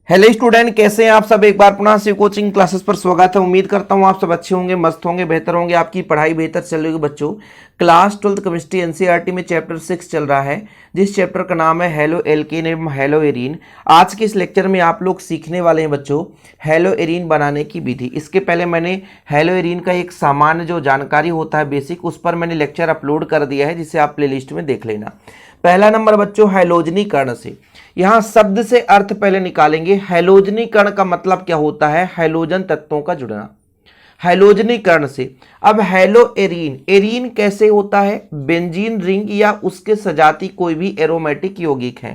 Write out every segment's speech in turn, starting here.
Hello student, कैसे हैं आप सब। एक बार पुनः से कोचिंग क्लासेस पर स्वागत है। उम्मीद करता हूं आप सब अच्छे होंगे, मस्त होंगे, बेहतर होंगे, आपकी पढ़ाई बेहतर चल रही होगी। बच्चों, क्लास 12th केमिस्ट्री एनसीईआरटी में चैप्टर 6 चल रहा है, जिस चैप्टर का नाम है हेलो एल्केन एवं हेलो एरीन। आज के इस लेक्चर में आप लोग सीखने वाले हैं बच्चों हेलो एरीन बनाने की विधि। इसके पहले मैंने हेलो एरीन का एक सामान्य जो जानकारी होता है बेसिक, उस पर मैंने लेक्चर अपलोड कर दिया है, जिसे आप प्ले लिस्ट में देख लेना। पहला नंबर बच्चों हैलोजनीकरण से। यहां शब्द से अर्थ पहले निकालेंगे। हैलोजनीकरण का मतलब क्या होता है? हैलोजन तत्वों का जुड़ना। हैलोजनीकरण से अब हेलो एरीन, एरीन कैसे होता है? बेंजीन रिंग या उसके सजाती कोई भी एरोमेटिक यौगिक है।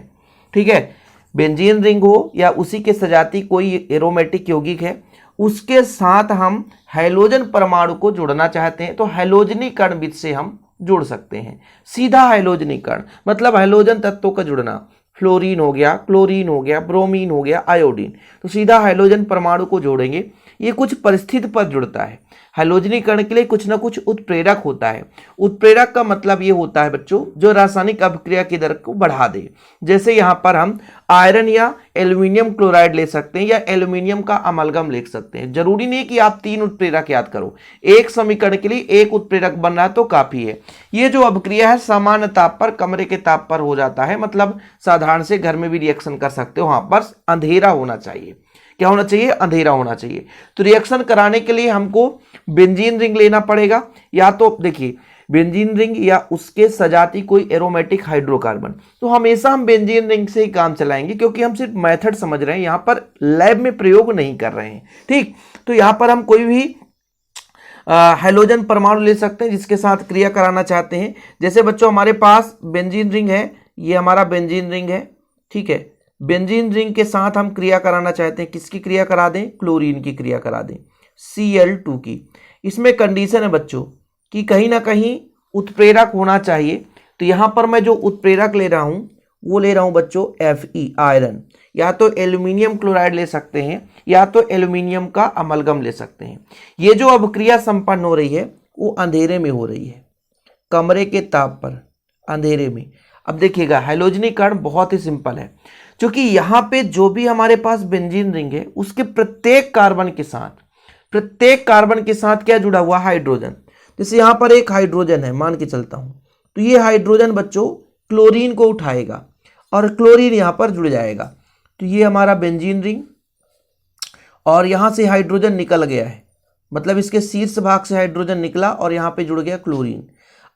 ठीक है, बेंजीन रिंग हो या उसी के सजाती कोई एरोमेटिक यौगिक है, उसके साथ हम हैलोजन परमाणु को जोड़ना चाहते हैं तो हैलोजनीकरण विधि से हम जुड़ सकते हैं। सीधा हैलोजनीकरण मतलब हैलोजन तत्वों का जुड़ना। फ्लोरीन हो गया, क्लोरीन हो गया, ब्रोमीन हो गया, आयोडीन, तो सीधा हैलोजन परमाणु को जोड़ेंगे। ये कुछ परिस्थिति पर जुड़ता है। हैलोजनीकरण के लिए कुछ ना कुछ उत्प्रेरक होता है। उत्प्रेरक का मतलब ये होता है बच्चों जो रासायनिक अभिक्रिया की दर को बढ़ा दे। जैसे यहां पर हम आयरन या एल्यूमिनियम क्लोराइड ले सकते हैं या एल्यूमिनियम का अमलगम लिख सकते हैं। जरूरी नहीं कि आप 3 उत्प्रेरक याद करो, एक समीकरण के लिए एक उत्प्रेरक बन रहा है तो काफी है। ये जो अभिक्रिया है सामान्य ताप पर, कमरे के ताप पर हो जाता है, मतलब साधारण से घर में भी रिएक्शन कर सकते हो। वहां पर अंधेरा होना चाहिए। क्या होना चाहिए? अंधेरा होना चाहिए। तो रिएक्शन कराने के लिए हमको बेंजीन रिंग लेना पड़ेगा, या तो देखिए बेंजीन रिंग या उसके सजाती कोई एरोमेटिक हाइड्रोकार्बन। तो हमेशा हम बेंजीन रिंग से ही काम चलाएंगे, क्योंकि हम सिर्फ मेथड समझ रहे हैं, यहां पर लैब में प्रयोग नहीं कर रहे हैं। ठीक, तो यहां पर हम कोई भी हैलोजन परमाणु ले सकते हैं जिसके साथ क्रिया कराना चाहते हैं। जैसे बच्चों हमारे पास बेंजीन रिंग है, ये हमारा बेंजीन रिंग है। ठीक है, बेंजीन रिंग के साथ हम क्रिया कराना चाहते हैं। किसकी क्रिया करा दें? क्लोरीन की क्रिया करा दें, Cl2 की। इसमें कंडीशन है बच्चों कि कहीं ना कहीं उत्प्रेरक होना चाहिए। तो यहां पर मैं जो उत्प्रेरक ले रहा हूं वो ले रहा हूं बच्चों Fe, आयरन। या तो एल्यूमिनियम क्लोराइड ले सकते हैं या तो एल्यूमिनियम का अमलगम ले सकते हैं। ये जो अभिक्रिया संपन्न हो रही है वो अंधेरे में हो रही है, कमरे के ताप पर, अंधेरे में। अब देखिएगा हैलोजनीकरण बहुत ही सिंपल है, क्योंकि यहां पे जो भी हमारे पास बेंजीन रिंग है उसके प्रत्येक कार्बन के साथ क्या जुड़ा हुआ? हाइड्रोजन। जैसे यहां पर एक हाइड्रोजन है, मान के चलता हूं, तो ये हाइड्रोजन बच्चों क्लोरीन को उठाएगा और क्लोरीन यहां पर जुड़ जाएगा। तो ये हमारा बेंजीन रिंग, और यहां से हाइड्रोजन निकल गया है, मतलब इसके शीर्ष भाग से हाइड्रोजन निकला और यहां पे जुड़ गया क्लोरीन।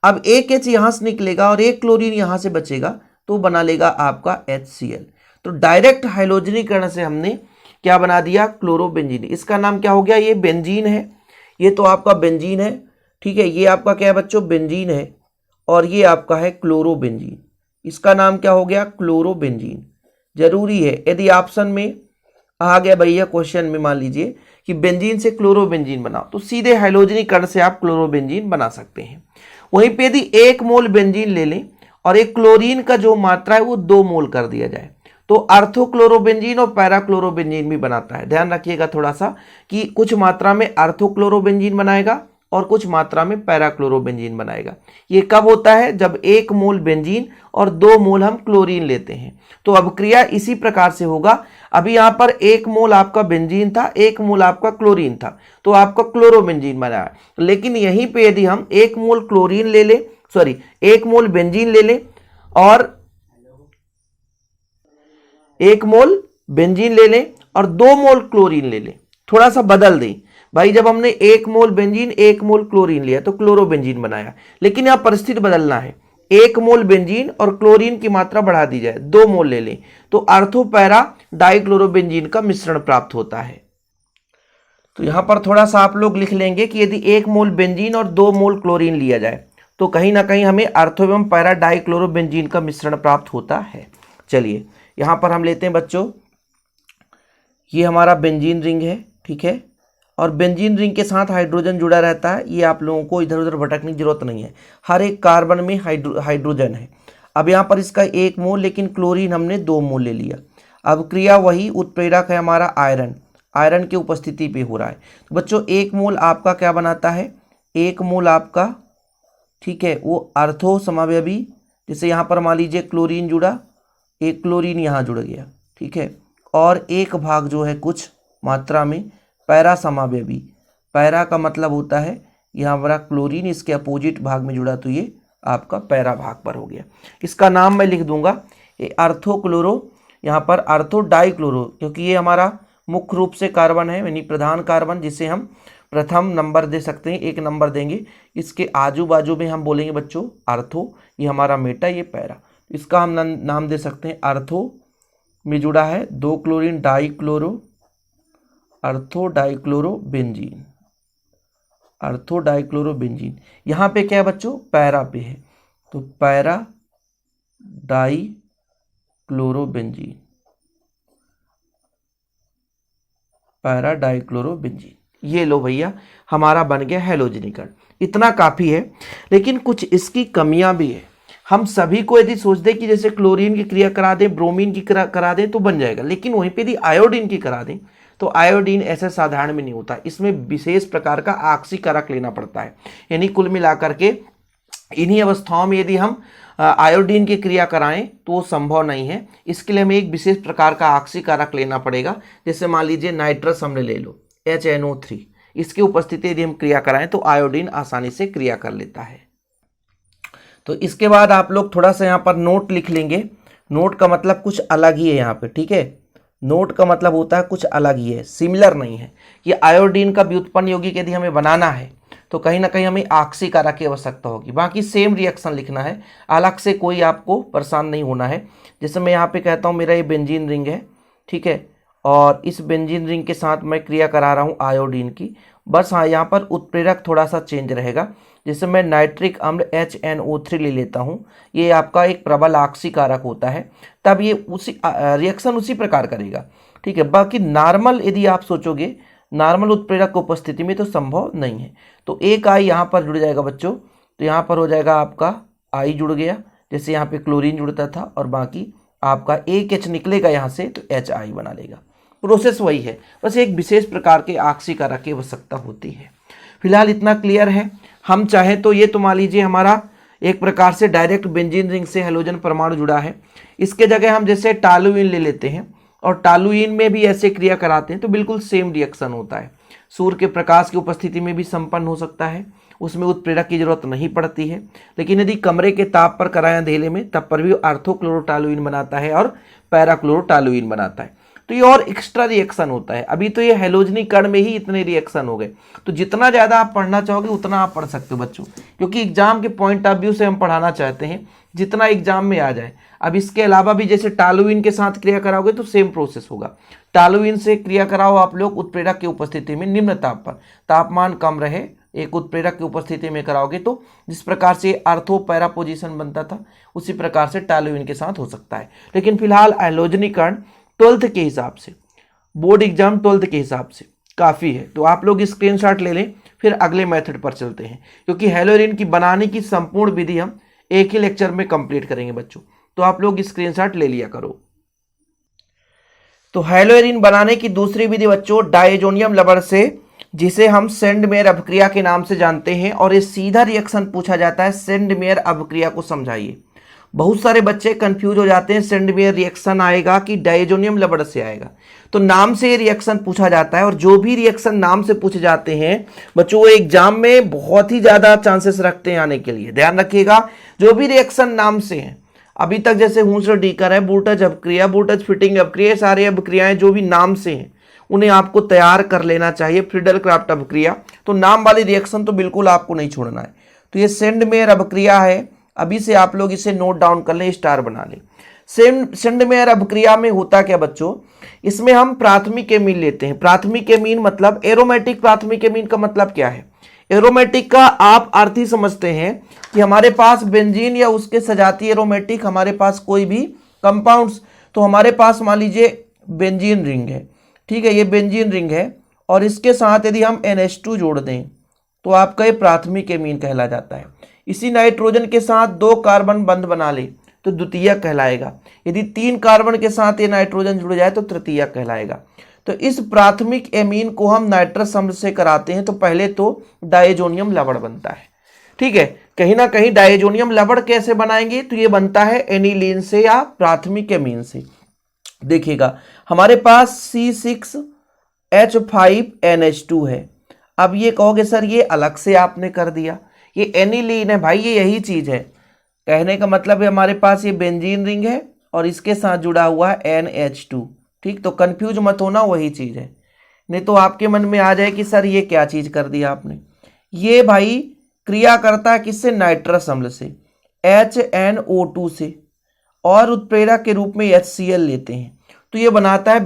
अब एक H यहां से निकलेगा और एक क्लोरीन यहां से बचेगा, तो बना लेगा आपका HCl। तो डायरेक्ट हैलोजनीकरण से हमने क्या बना दिया? क्लोरोबेंजीन। इसका नाम क्या हो गया? ये बेंजीन है, ये तो आपका बेंजीन है। ठीक है, ये आपका क्या है बच्चों? बेंजीन है, और ये आपका है क्लोरोबेंजीन। इसका नाम क्या हो गया? क्लोरोबेंजीन। जरूरी है, यदि ऑप्शन में आ गया भैया क्वेश्चन में, मान लीजिए कि बेंजीन से क्लोरोबेंजीन बनाओ, तो सीधे हैलोजनीकरण से आप क्लोरोबेंजीन बना सकते हैं। वहीं पे यदि 1 मोल बेंजीन ले लें और एक क्लोरीन का जो मात्रा है वो 2 मोल कर दिया जाए, तो आर्थोक्लोरोबेंजीन और पैराक्लोरोबेंजीन भी बनाता है। ध्यान रखिएगा थोड़ा सा कि कुछ मात्रा में आर्थोक्लोरोबेंजीन बनाएगा और कुछ मात्रा में पैराक्लोरोबेंजीन बनाएगा। ये कब होता है? जब 1 मोल बेंजीन और 2 मोल हम क्लोरीन लेते हैं। तो अभिक्रिया इसी प्रकार से होगा। अभी यहां पर 1 मोल आपका बेंजीन था, 1 मोल आपका क्लोरीन था, तो आपका क्लोरोबेंजीन बना। लेकिन यहीं पे यदि हम 1 मोल क्लोरीन ले ले, 1 मोल बेंजीन ले लें और 1 मोल बेंजीन ले लें और 2 मोल क्लोरीन ले लें, थोड़ा सा बदल दें भाई। जब हमने 1 मोल बेंजीन 1 मोल क्लोरीन लिया तो क्लोरोबेंजीन बनाया, लेकिन यहां परिस्थिति बदलना है। 1 मोल बेंजीन और क्लोरीन की मात्रा बढ़ा दी जाए, 2 मोल ले लें, तो आर्थोपैरा डाइक्लोरोबेंजीन का मिश्रण प्राप्त होता है। तो यहां पर थोड़ा सा आप लोग लिख लेंगे कि यदि 1 मोल बेंजीन और 2 मोल क्लोरीन लिया जाए तो कहीं ना कहीं हमें आर्थो एवं पैरा डाइक्लोरोबेंजीन का मिश्रण प्राप्त होता है। चलिए यहां पर हम लेते हैं बच्चों, ये हमारा बेंजीन रिंग है। ठीक है, और बेंजीन रिंग के साथ हाइड्रोजन जुड़ा रहता है। ये आप लोगों को इधर उधर भटकने की जरूरत नहीं है, हर एक कार्बन में हाइड्रोजन है। अब यहाँ पर इसका 1 मोल, लेकिन क्लोरीन हमने 2 मोल ले लिया। अब क्रिया वही, उत्प्रेरक है हमारा आयरन, आयरन की उपस्थिति पे हो रहा है। तो बच्चों 1 मोल आपका क्या बनाता है? 1 मोल आपका, ठीक है, वो आर्थो समावयवी। जैसे यहाँ पर मान लीजिए क्लोरीन जुड़ा, एक क्लोरीन यहाँ जुड़ गया। ठीक है, और एक भाग जो है कुछ मात्रा में पैरा समावयवी। पैरा का मतलब होता है यहाँ हमारा क्लोरीन इसके अपोजिट भाग में जुड़ा, तो ये आपका पैरा भाग पर हो गया। इसका नाम मैं लिख दूंगा ये अर्थोक्लोरो, यहाँ पर अर्थो डाइक्लोरो, क्योंकि ये हमारा मुख्य रूप से कार्बन है, यानी प्रधान कार्बन, जिसे हम प्रथम नंबर दे सकते हैं, 1 नंबर देंगे। इसके आजू बाजू में हम बोलेंगे बच्चों अर्थो, ये हमारा मेटा, ये पैरा। इसका हम नाम दे सकते हैं अर्थो में जुड़ा है 2 क्लोरीन डाइक्लोरो, अर्थो डाइक्लोरो बेंजीन, अर्थो डाइक्लोरो बेंजीन। यहाँ पे क्या है बच्चों, पैरा पे है, तो para dichloro benzene, para dichloro benzene. ये लो भैया हमारा बन गया हैलोजनीकरण। इतना काफ़ी है, लेकिन कुछ इसकी कमियां भी है। हम सभी को यदि सोच दें कि जैसे क्लोरीन की क्रिया करा दें, ब्रोमीन की करा दें तो बन जाएगा, लेकिन वहीं पे यदि आयोडीन की करा दें तो आयोडीन ऐसे साधारण में नहीं होता, इसमें विशेष प्रकार का आक्सीकारक लेना पड़ता है। यानी कुल मिलाकर के इन्हीं अवस्थाओं में यदि हम आयोडीन की क्रिया कराएं तो वो संभव नहीं है। इसके लिए हमें एक विशेष प्रकार का आक्सीकारक लेना पड़ेगा। जैसे मान लीजिए नाइट्रस अम्ल ले लो, HNO3, इसकी उपस्थिति यदि हम क्रिया कराएं तो आयोडीन आसानी से क्रिया कर लेता है। तो इसके बाद आप लोग थोड़ा सा यहाँ पर नोट लिख लेंगे। नोट का मतलब कुछ अलग ही है यहाँ पे, ठीक है। नोट का मतलब होता है कुछ अलग ही है, सिमिलर नहीं है। कि आयोडीन का व्युत्पन्न यौगिक यदि हमें बनाना है तो कहीं ना कहीं हमें आक्सीकारक की आवश्यकता होगी। बाकी सेम रिएक्शन लिखना है, अलग से कोई आपको परेशान नहीं होना है। जैसे मैं यहाँ पे कहता हूँ मेरा ये बेंजीन रिंग है, ठीक है, और इस बेंजीन रिंग के साथ मैं क्रिया करा रहा हूँ आयोडीन की। बस हाँ, यहाँ पर उत्प्रेरक थोड़ा सा चेंज रहेगा। जैसे मैं नाइट्रिक अम्ल HNO3 ले लेता हूँ, ये आपका एक प्रबल आक्सीकारक होता है, तब ये उसी रिएक्शन उसी प्रकार करेगा, ठीक है। बाकी नॉर्मल यदि आप सोचोगे, नॉर्मल उत्प्रेरक की उपस्थिति में तो संभव नहीं है। तो एक आई यहाँ पर जुड़ जाएगा बच्चों, तो यहाँ पर हो जाएगा आपका आई जुड़ गया, जैसे यहाँ पे क्लोरीन जुड़ता था, और बाकी आपका एक H निकलेगा यहाँ से तो HI बना लेगा। प्रोसेस वही है, बस एक विशेष प्रकार के आक्सीकारक की आवश्यकता होती है। फिलहाल इतना क्लियर है। हम चाहें तो ये तो मान लीजिए हमारा एक प्रकार से डायरेक्ट बेंजीन रिंग से हेलोजन परमाणु जुड़ा है, इसके जगह हम जैसे टालुइन ले लेते हैं और टालुइन में भी ऐसे क्रिया कराते हैं तो बिल्कुल सेम रिएक्शन होता है। सूर्य के प्रकाश की उपस्थिति में भी संपन्न हो सकता है, उसमें उत्प्रेरक की जरूरत नहीं पड़ती है। लेकिन यदि कमरे के ताप पर कराएं अंधेले में, तब पर भी आर्थोक्लोरोटालुइन बनाता है और पैराक्लोरोटालुइन बनाता है। तो ये और एक्स्ट्रा रिएक्शन होता है। अभी तो ये हैलोजनीकरण में ही इतने रिएक्शन हो गए, तो जितना ज़्यादा आप पढ़ना चाहोगे उतना आप पढ़ सकते हो बच्चों, क्योंकि एग्जाम के पॉइंट ऑफ व्यू से हम पढ़ाना चाहते हैं जितना एग्जाम में आ जाए। अब इसके अलावा भी जैसे टालुइन के साथ क्रिया कराओगे तो सेम प्रोसेस होगा। टालुइन से क्रिया कराओ आप लोग उत्प्रेरक की उपस्थिति में निम्न ताप पर, तापमान कम रहे, एक उत्प्रेरक की उपस्थिति में कराओगे तो जिस प्रकार से आर्थो पैरा पोजीशन बनता था उसी प्रकार से टालुइन के साथ हो सकता है। लेकिन फिलहाल हैलोजनीकरण 12th के हिसाब से, बोर्ड एग्जाम 12th के हिसाब से काफ़ी है। तो आप लोग स्क्रीनशॉट ले लें, फिर अगले मेथड पर चलते हैं, क्योंकि हैलोजन की बनाने की संपूर्ण विधि हम एक ही लेक्चर में कंप्लीट करेंगे बच्चों। तो आप लोग स्क्रीनशॉट ले लिया करो। तो हैलोजन बनाने की दूसरी विधि बच्चों डायजोनियम लवण से, जिसे हम सेंडमेयर अपक्रिया के नाम से जानते हैं, और ये सीधा रिएक्शन पूछा जाता है। सेंडमेयर अपक्रिया को समझाइए। बहुत सारे बच्चे कंफ्यूज हो जाते हैं, सेंडमेयर रिएक्शन आएगा कि डायजोनियम लवण से आएगा। तो नाम से ये रिएक्शन पूछा जाता है, और जो भी रिएक्शन नाम से पूछे जाते हैं बच्चों वो एग्जाम में बहुत ही ज़्यादा चांसेस रखते हैं आने के लिए। ध्यान रखिएगा, जो भी रिएक्शन नाम से हैं, अभी तक जैसे हूंसर डीकर है, वोल्टेज अपक्रिया, वोल्टेज फिटिंग अपक्रिया, सारे अपक्रियाएं जो भी नाम से हैं उन्हें आपको तैयार कर लेना चाहिए। फ्रीडल क्राफ्ट अपक्रिया, तो नाम वाली रिएक्शन तो बिल्कुल आपको नहीं छोड़ना है। तो ये सेंडमेयर अपक्रिया है, अभी से आप लोग इसे नोट डाउन कर लें, स्टार बना लें। सेंडमेयर अपक्रिया में होता क्या बच्चों, इसमें हम प्राथमिक एमीन लेते हैं। प्राथमिक एमीन मतलब एरोमेटिक प्राथमिक एमीन का मतलब क्या है? एरोमेटिक का आप अर्थ ही समझते हैं कि हमारे पास बेंजीन या उसके सजातीय एरोमेटिक, हमारे पास कोई भी कंपाउंड्स, तो हमारे पास मान लीजिए बेंजीन रिंग है, ठीक है, ये बेंजीन रिंग है, और इसके साथ यदि हम NH2 जोड़ दें तो आपका ये प्राथमिक एमीन कहला जाता है। इसी नाइट्रोजन के साथ 2 कार्बन बंध बना ले तो द्वितीयक कहलाएगा। यदि 3 कार्बन के साथ ये नाइट्रोजन जुड़ जाए तो तृतीयक कहलाएगा। तो इस प्राथमिक एमीन को हम नाइट्रस अम्ल से कराते हैं तो पहले तो डायजोनियम लवण बनता है, ठीक है। कहीं ना कहीं डायजोनियम लवण कैसे बनाएंगे, तो ये बनता है एनिलीन से या प्राथमिक एमीन से। देखिएगा, हमारे पास C6H5NH2 है। अब ये कहोगे सर ये अलग से आपने कर दिया, ये एनिलीन है भाई, ये यही चीज है। कहने का मतलब है हमारे पास ये बेंजीन रिंग है और इसके साथ जुड़ा हुआ है NH2। ठीक, तो कंफ्यूज मत होना, वही चीज है। नहीं तो आपके मन में आ जाए कि सर ये क्या चीज कर दिया आपने। ये भाई क्रिया करता है किससे? नाइट्रस अम्ल से, HNO2 से, और उत्प्रेरक के रूप में HCl लेते हैं, तो ये बनाता है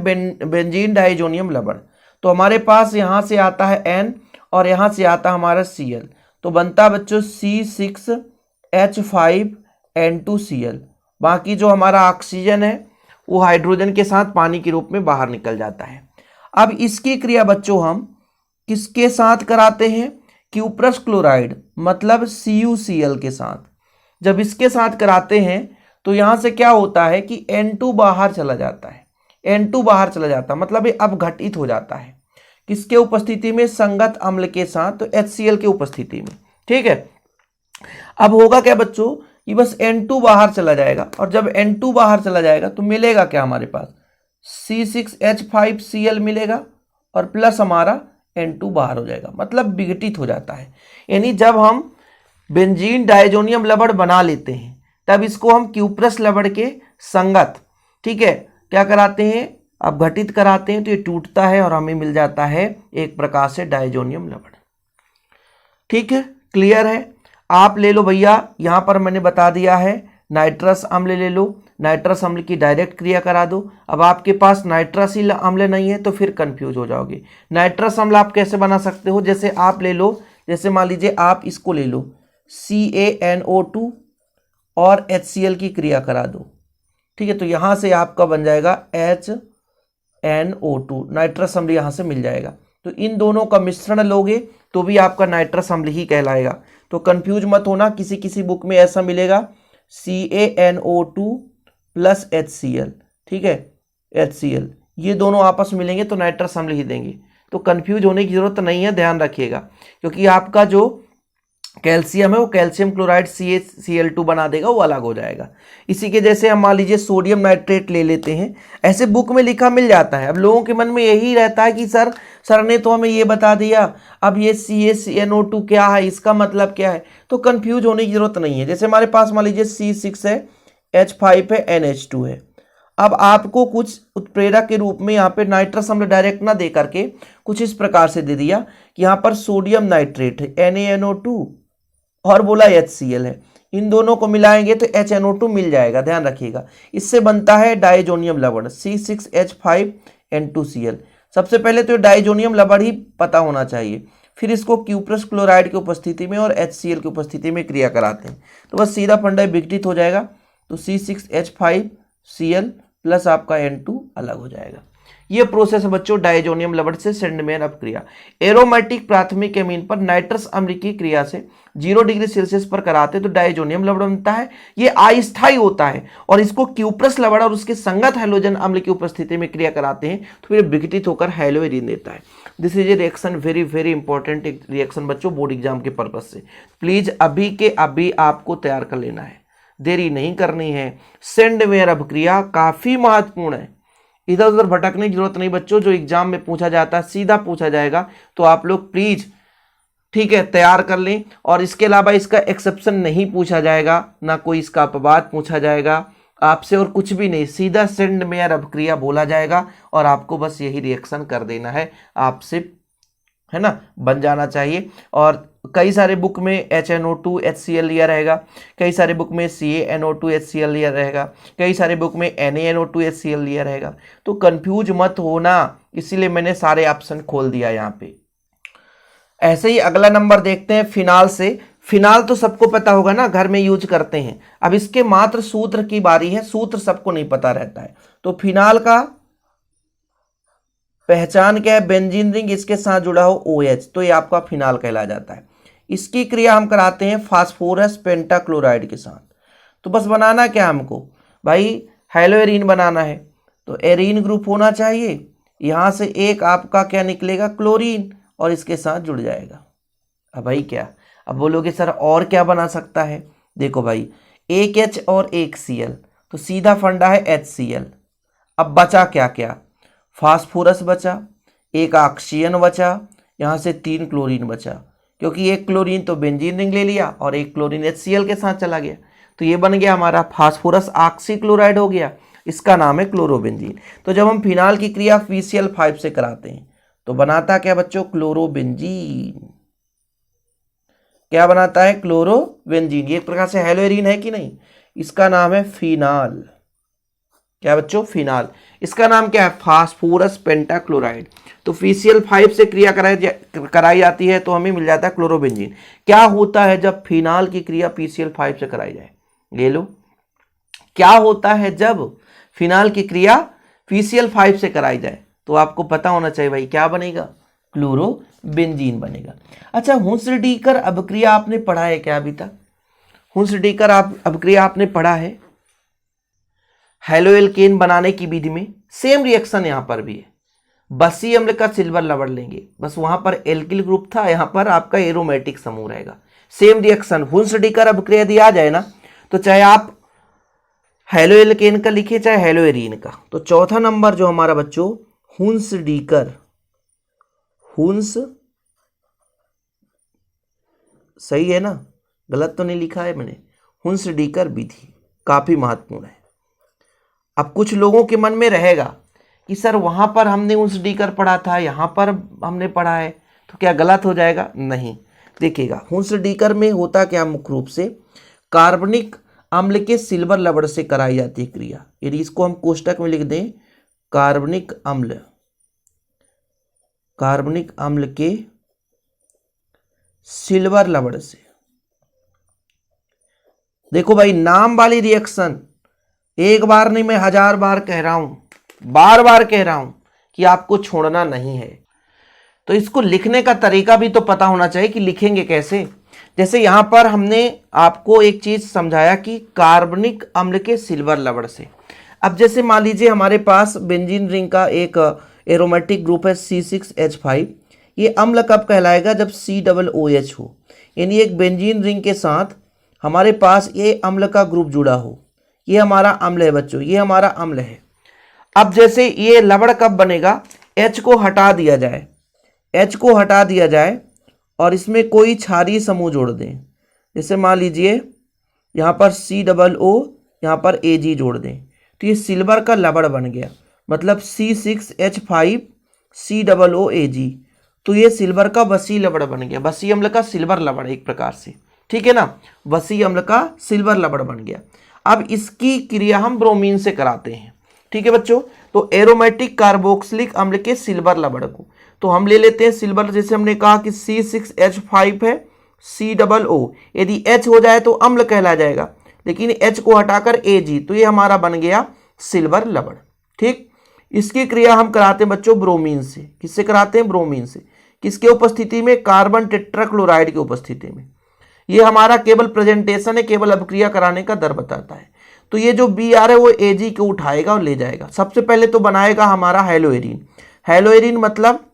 बेंजीन डाइजोनियम लवण। तो हमारे पास यहाँ से आता है N और यहाँ से आता है हमारा Cl, तो बनता है बच्चों C6H5N2Cl। बाकी जो हमारा ऑक्सीजन है वो हाइड्रोजन के साथ पानी के रूप में बाहर निकल जाता है। अब इसकी क्रिया बच्चों हम किसके साथ कराते हैं? क्यूप्रस क्लोराइड मतलब CuCl के साथ। जब इसके साथ कराते हैं तो यहां से क्या होता है कि N2 बाहर चला जाता है, N2 बाहर चला जाता है, मतलब ये अपघटित हो जाता है। किसके उपस्थिति में? संगत अम्ल के साथ, तो HCl के उपस्थिति में। ठीक है, अब होगा क्या बच्चों, ये बस N2 बाहर चला जाएगा, और जब N2 बाहर चला जाएगा तो मिलेगा क्या हमारे पास? C6H5Cl मिलेगा और प्लस हमारा N2 बाहर हो जाएगा, मतलब विघटित हो जाता है। यानी जब हम बेंजीन डाइजोनियम लवण बना लेते हैं तब इसको हम क्यूप्रस लवण के संगत, ठीक है, क्या कराते हैं? अपघटित कराते हैं, तो ये टूटता है और हमें मिल जाता है एक प्रकार से डाइजोनियम लवण। ठीक है, क्लियर है? आप ले लो भैया, यहां पर मैंने बता दिया है नाइट्रस अम्ल ले लो, नाइट्रस अम्ल की डायरेक्ट क्रिया करा दो। अब आपके पास नाइट्रस अम्ल नहीं है तो फिर कंफ्यूज हो जाओगे। नाइट्रस अम्ल आप कैसे बना सकते हो? जैसे आप ले लो, जैसे मान लीजिए आप इसको ले लो CaNO2 और HCl की क्रिया करा दो। ठीक है, तो यहां से आपका बन जाएगा HNO2, नाइट्रस अम्ल यहां से मिल जाएगा। तो इन दोनों का मिश्रण लोगे तो भी आपका नाइट्रस अम्ल ही कहलाएगा। तो कंफ्यूज मत होना, किसी किसी बुक में ऐसा मिलेगा CaNO2 प्लस HCl, ठीक है, HCl, ये दोनों आपस में मिलेंगे तो नाइट्रस अम्ल ही देंगे। तो कंफ्यूज होने की जरूरत नहीं है, ध्यान रखिएगा, क्योंकि आपका जो कैल्शियम है वो कैल्शियम क्लोराइड CaCl2 बना देगा, वो अलग हो जाएगा। इसी के जैसे हम मान लीजिए सोडियम नाइट्रेट ले लेते हैं, ऐसे बुक में लिखा मिल जाता है। अब लोगों के मन में यही रहता है कि सर ने तो हमें ये बता दिया, अब ये CaCNO2 क्या है, इसका मतलब क्या है? तो कंफ्यूज होने की जरूरत नहीं है। जैसे हमारे पास मान लीजिए C6 है, H5 है, NH2 है। अब आपको कुछ उत्प्रेरक के रूप में यहाँ पे नाइट्रस अम्ल डायरेक्ट ना दे करके कुछ इस प्रकार से दे दिया कि यहाँ पर सोडियम नाइट्रेट है NaNO2 और बोला HCl है, इन दोनों को मिलाएंगे तो HNO2 मिल जाएगा, ध्यान रखिएगा। इससे बनता है डाइजोनियम लवण C6H5N2Cl। सबसे पहले तो डाइजोनियम लवण ही पता होना चाहिए, फिर इसको क्यूप्रस क्लोराइड की उपस्थिति में और HCl की उपस्थिति में क्रिया कराते हैं, तो बस सीधा फंडा विघटित हो जाएगा। तो C6H5Cl प्लस आपका N2 अलग हो जाएगा। ये प्रोसेस है बच्चों डाइजोनियम लवण से सेंडमेयर अपक्रिया। एरोमेटिक प्राथमिक एमीन पर नाइट्रस अम्ल की क्रिया से 0 डिग्री सेल्सियस पर कराते तो डाइजोनियम लवण बनता है। ये अस्थायी होता है और इसको क्यूप्रस लवण और उसके संगत हैलोजन अम्ल की उपस्थिति में क्रिया कराते हैं तो फिर विघटित होकर हैलोएरिन देता है। This is a reaction, very very important reaction बच्चों बोर्ड एग्जाम के पर्पज से। प्लीज अभी के अभी आपको तैयार कर लेना है, देरी नहीं करनी है। सेंडमेयर अपक्रिया काफी महत्वपूर्ण है, इधर उधर भटकने की जरूरत नहीं बच्चों, जो एग्जाम में पूछा जाता है सीधा पूछा जाएगा, तो आप लोग प्लीज ठीक है तैयार कर लें। और इसके अलावा इसका एक्सेप्शन नहीं पूछा जाएगा, ना कोई इसका अपवाद पूछा जाएगा आपसे, और कुछ भी नहीं, सीधा सेंडमेयर अपक्रिया बोला जाएगा और आपको बस यही रिएक्शन कर देना है, आपसे है ना बन जाना चाहिए। और कई सारे बुक में HNO2 HCl लिया रहेगा, कई सारे बुक में CaNO2 HCl लिया रहेगा, कई सारे बुक में NaNO2 HCl लिया रहेगा, तो कंफ्यूज मत होना, इसीलिए मैंने सारे ऑप्शन खोल दिया यहाँ पे। ऐसे ही अगला नंबर देखते हैं फिनाल से। फिनाल तो सबको पता होगा ना, घर में यूज करते हैं। अब इसके मात्र सूत्र की बारी है, सूत्र सबको नहीं पता रहता है। तो फिनाल का पहचान क्या है? बेंजीन रिंग, इसके साथ जुड़ा हो OH, तो ये आपका फिनाल कहला जाता है। इसकी क्रिया हम कराते हैं फास्फोरस पेंटाक्लोराइड के साथ। तो बस बनाना क्या हमको भाई? हैलोएरीन बनाना है, तो एरीन ग्रुप होना चाहिए। यहां से एक आपका क्या निकलेगा? क्लोरीन, और इसके साथ जुड़ जाएगा। अब भाई क्या, अब बोलोगे सर और क्या बना सकता है? देखो भाई, एक H और एक Cl, तो सीधा फंडा है HCl। अब बचा क्या क्या? फास्फोरस बचा, एक ऑक्सीजन बचा, यहाँ से 3 क्लोरीन बचा, क्योंकि एक क्लोरीन तो बेंजीन रिंग ले लिया और एक क्लोरीन HCl के साथ चला गया, तो ये बन गया हमारा फास्फोरस ऑक्सीक्लोराइड हो गया, इसका नाम है क्लोरोबेंजीन। तो जब हम फिनाल की क्रिया FeCl5 से कराते हैं तो बनाता क्या बच्चों, क्लोरोबेंजीन। क्या बनाता है, क्लोरोबेंजीन। ये एक प्रकार से हेलोएरीन है कि नहीं, इसका नाम है फिनाल। क्या बच्चों, फिनाल। इसका नाम क्या है, फास्फोरस पेंटाक्लोराइड। तो FeCl5 से क्रिया कराई जाती है तो हमें मिल जाता है क्लोरोबेंजीन। क्या होता है जब फिनाल की क्रिया FeCl5 से कराई जाए, ले लो, क्या होता है जब फिनाल की क्रिया FeCl5 से कराई जाए, तो आपको पता होना चाहिए भाई, क्या बनेगा, क्लोरोबेंजीन बनेगा। अच्छा, हुंसडीकर अभिक्रिया आपने पढ़ा है क्या अभी तक? हुंसडीकर अभिक्रिया आपने पढ़ा है। हेलोएल्केन बनाने की विधि में सेम रिएक्शन यहां पर भी है। बसी अम्ल का सिल्वर लवण लेंगे, बस वहां पर एल्किल ग्रुप था, यहां पर आपका एरोमेटिक समूह रहेगा। सेम रिएक्शन हुंसडीकर अभिक्रिया यदि आ जाए ना, तो चाहे आप हेलोएल्केन का लिखिए चाहे हेलोएरीन का, तो चौथा नंबर जो हमारा बच्चों हुंसडीकर, हुंस सही है ना, गलत तो नहीं लिखा है मैंने, हुंसडीकर विधि काफी महत्वपूर्ण है। अब कुछ लोगों के मन में रहेगा कि सर वहां पर हमने हुंसडीकर पढ़ा था, यहां पर हमने पढ़ा है, तो क्या गलत हो जाएगा? नहीं, देखिएगा हुंसडीकर में होता क्या, मुख्य रूप से कार्बनिक अम्ल के सिल्वर लवण से कराई जाती है क्रिया। यदि इसको हम कोष्टक में लिख दें, कार्बनिक अम्ल के सिल्वर लवण से। देखो भाई, नाम वाली रिएक्शन एक बार नहीं, मैं 1000 बार कह रहा हूं, बार बार कह रहा हूं कि आपको छोड़ना नहीं है। तो इसको लिखने का तरीका भी तो पता होना चाहिए कि लिखेंगे कैसे। जैसे यहां पर हमने आपको एक चीज समझाया कि कार्बनिक अम्ल के सिल्वर लवण से। अब जैसे मान लीजिए हमारे पास बेंजीन रिंग का एक एरोमेटिक ग्रुप है C6H5। ये अम्ल कब कहलाएगा, जब COOH हो, यानी एक बेंजीन रिंग के साथ हमारे पास ये अम्ल का ग्रुप जुड़ा हो। ये हमारा अम्ल है बच्चों, ये हमारा अम्ल है। अब जैसे ये लवण कब बनेगा, H को हटा दिया जाए, H को हटा दिया जाए और इसमें कोई क्षारीय समूह जोड़ दें। जैसे मान लीजिए यहाँ पर COO, यहाँ पर Ag जोड़ दें, तो ये सिल्वर का लवण बन गया, मतलब C6H5 COO Ag। तो ये सिल्वर का वसी लवण बन गया, वसी अम्ल का सिल्वर लवण एक प्रकार से, ठीक है ना, वसी अम्ल का सिल्वर लवण बन गया। अब इसकी क्रिया हम ब्रोमीन से कराते हैं, ठीक है बच्चों। तो एरोमेटिक कार्बोक्सिलिक अम्ल के सिल्वर लवण को तो हम ले लेते हैं सिल्वर, जैसे हमने कहा कि C6H5 है COO, यदि H हो जाए तो अम्ल कहला जाएगा, लेकिन H को हटाकर Ag, तो ये हमारा बन गया सिल्वर लवण, ठीक। इसकी क्रिया हम कराते हैं बच्चों ब्रोमीन से। किससे कराते हैं, ब्रोमीन से। किसके उपस्थिति में, कार्बन टेट्राक्लोराइड की उपस्थिति में। ये हमारा केवल प्रेजेंटेशन है, केवल अभिक्रिया कराने का दर बताता है। तो ये जो Br है वो Ag को उठाएगा और ले जाएगा। सबसे पहले तो बनाएगा हमारा हेलोएरीन। हेलोएरीन मतलब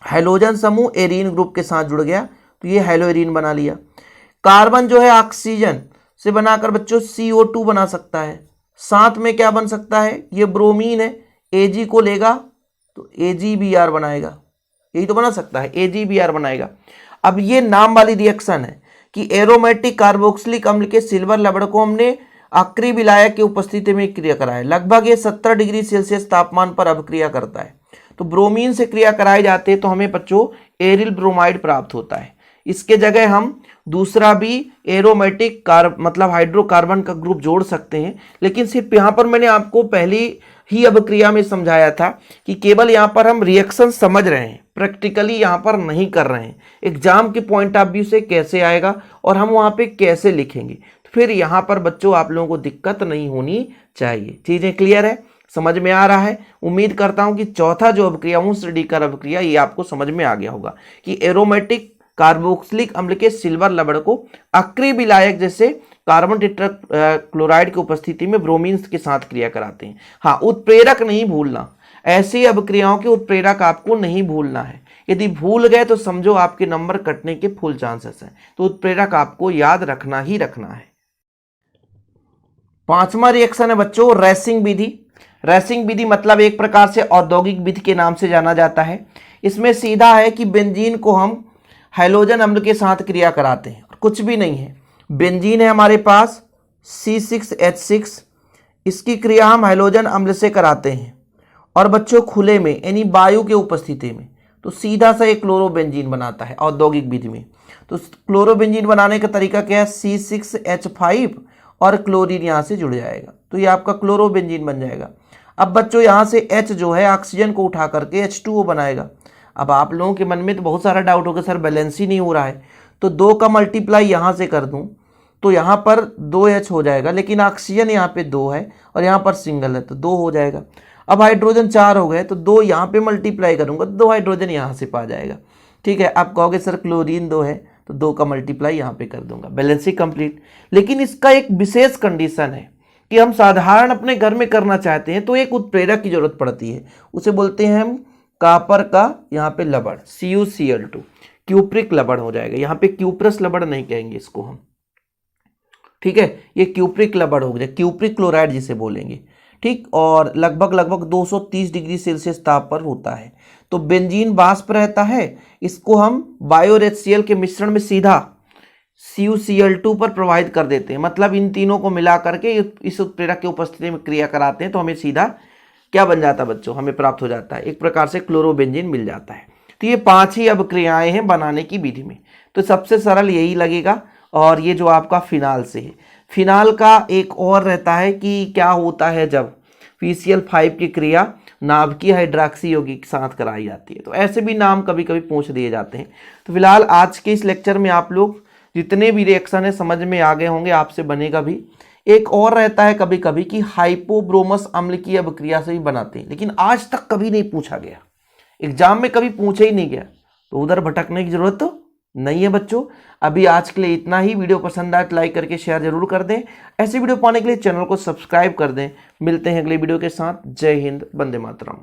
हेलोजन समूह एरीन ग्रुप के साथ जुड़ गया, तो ये हेलोएरीन बना लिया। कार्बन जो है ऑक्सीजन से बनाकर बच्चों CO2 बना सकता है। साथ में क्या बन सकता है, ये ब्रोमीन है, Ag को लेगा तो AgBr बनाएगा, यही तो बना सकता है, AgBr बनाएगा। अब ये नाम वाली रिएक्शन है कि एरोमेटिक कार्बोक्सिलिक अम्ल के सिल्वर लवण को हमने अक्रिय विलायक की उपस्थिति में क्रिया कराया। लगभग ये 70 डिग्री सेल्सियस तापमान पर अभिक्रिया करता है। तो ब्रोमीन से क्रिया कराई जाती है तो हमें बच्चों एरिल ब्रोमाइड प्राप्त होता है। इसके जगह हम दूसरा भी एरोमेटिक मतलब हाइड्रोकार्बन का ग्रुप जोड़ सकते हैं, लेकिन सिर्फ यहाँ पर मैंने आपको पहली ही अभिक्रिया में समझाया था कि केवल यहाँ पर हम रिएक्शन समझ रहे हैं, प्रैक्टिकली यहाँ पर नहीं कर रहे हैं। एग्जाम के पॉइंट ऑफ व्यू से कैसे आएगा और हम वहाँ पे कैसे लिखेंगे, तो फिर यहाँ पर बच्चों आप लोगों को दिक्कत नहीं होनी चाहिए। चीजें क्लियर है, समझ में आ रहा है। उम्मीद करता हूं कि चौथा जो अभिक्रिया हुंसडीकर अभिक्रिया ये आपको समझ में आ गया होगा कि एरोमेटिक कार्बोक्सिलिक अम्ल के सिल्वर लवण को अक्रिय विलायक जैसे कार्बन टेट्राक्लोराइड की उपस्थिति में ब्रोमीन के साथ क्रिया कराते हैं। हाँ, उत्प्रेरक नहीं भूलना, ऐसी अभिक्रियाओं के उत्प्रेरक आपको नहीं भूलना है। यदि भूल गए तो समझो आपके नंबर कटने के फुल चांसेस हैं। तो उत्प्रेरक आपको याद रखना ही रखना है। पांचवा रिएक्शन है बच्चों रेसिंग विधि। रैसिंग विधि मतलब एक प्रकार से औद्योगिक विधि के नाम से जाना जाता है। इसमें सीधा है कि बेंजीन को हम हैलोजन अम्ल के साथ क्रिया कराते हैं, और कुछ भी नहीं है। बेंजीन है हमारे पास C6H6, इसकी क्रिया हम हैलोजन अम्ल से कराते हैं, और बच्चों खुले में यानी वायु के उपस्थिति में, तो सीधा सा एक क्लोरोबेंजीन बनाता है औद्योगिक विधि में। तो क्लोरोबेंजीन बनाने का तरीका क्या है, C6H5 और क्लोरीन यहाँ से जुड़ जाएगा, तो ये आपका क्लोरोबेंजीन बन जाएगा। अब बच्चों यहाँ से H जो है ऑक्सीजन को उठा करके H2O बनाएगा। अब आप लोगों के मन में तो बहुत सारा डाउट होगा, सर बैलेंस ही नहीं हो रहा है, तो 2 का मल्टीप्लाई यहाँ से कर दूँ तो यहाँ पर 2H हो जाएगा, लेकिन ऑक्सीजन यहाँ पे 2 है और यहाँ पर सिंगल है तो 2 हो जाएगा। अब हाइड्रोजन 4 हो गए तो 2 यहाँ पे मल्टीप्लाई करूँगा तो 2 हाइड्रोजन यहाँ से पा जाएगा। ठीक है, आप कहोगे सर क्लोरीन 2 है तो 2 का मल्टीप्लाई यहाँ पे कर दूंगा, बैलेंसिंग कंप्लीट। लेकिन इसका एक विशेष कंडीशन है कि हम साधारण अपने घर में करना चाहते हैं तो एक उत्प्रेरक की जरूरत पड़ती है, उसे बोलते हैं हम कॉपर का यहाँ पे लवण CuCl2, क्यूप्रिक लवण हो जाएगा। यहाँ पे क्यूप्रस लवण नहीं कहेंगे इसको हम, ठीक है, ये क्यूप्रिक लवण हो गया, क्यूप्रिक क्लोराइड जिसे बोलेंगे। ठीक, और लगभग 230 डिग्री सेल्सियस ताप पर होता है। तो बेंजीन वाष्प रहता है, इसको हम बायो और HCl के मिश्रण में सीधा CuCl2 पर प्रवाहित कर देते हैं, मतलब इन तीनों को मिला करके इस उत्प्रेरक के उपस्थिति में क्रिया कराते हैं तो हमें सीधा क्या बन जाता है बच्चों, हमें प्राप्त हो जाता है, एक प्रकार से क्लोरोबेंजीन मिल जाता है। तो ये 5 ही अब क्रियाएं हैं बनाने की विधि में, तो सबसे सरल यही लगेगा। और ये जो आपका फिनाल से है, फिनाल का एक और रहता है कि क्या होता है जब PCl5 की क्रिया नाभिकीय हाइड्रॉक्सी यौगिक के साथ कराई जाती है, तो ऐसे भी नाम कभी कभी पूछ दिए जाते हैं। तो फिलहाल आज के इस लेक्चर में आप लोग जितने भी रिएक्शन है समझ में आ गए होंगे, आपसे बनेगा भी। एक और रहता है कभी कभी कि हाइपोब्रोमस अम्ल की अभिक्रिया से भी बनाते हैं, लेकिन आज तक कभी नहीं पूछा गया, एग्जाम में कभी पूछा ही नहीं गया, तो उधर भटकने की जरूरत तो नहीं है बच्चों। अभी आज के लिए इतना ही। वीडियो पसंद आए तो लाइक करके शेयर जरूर कर दें। ऐसे वीडियो पाने के लिए चैनल को सब्सक्राइब कर दें। मिलते हैं अगले वीडियो के साथ। जय हिंद, वंदे मातरम।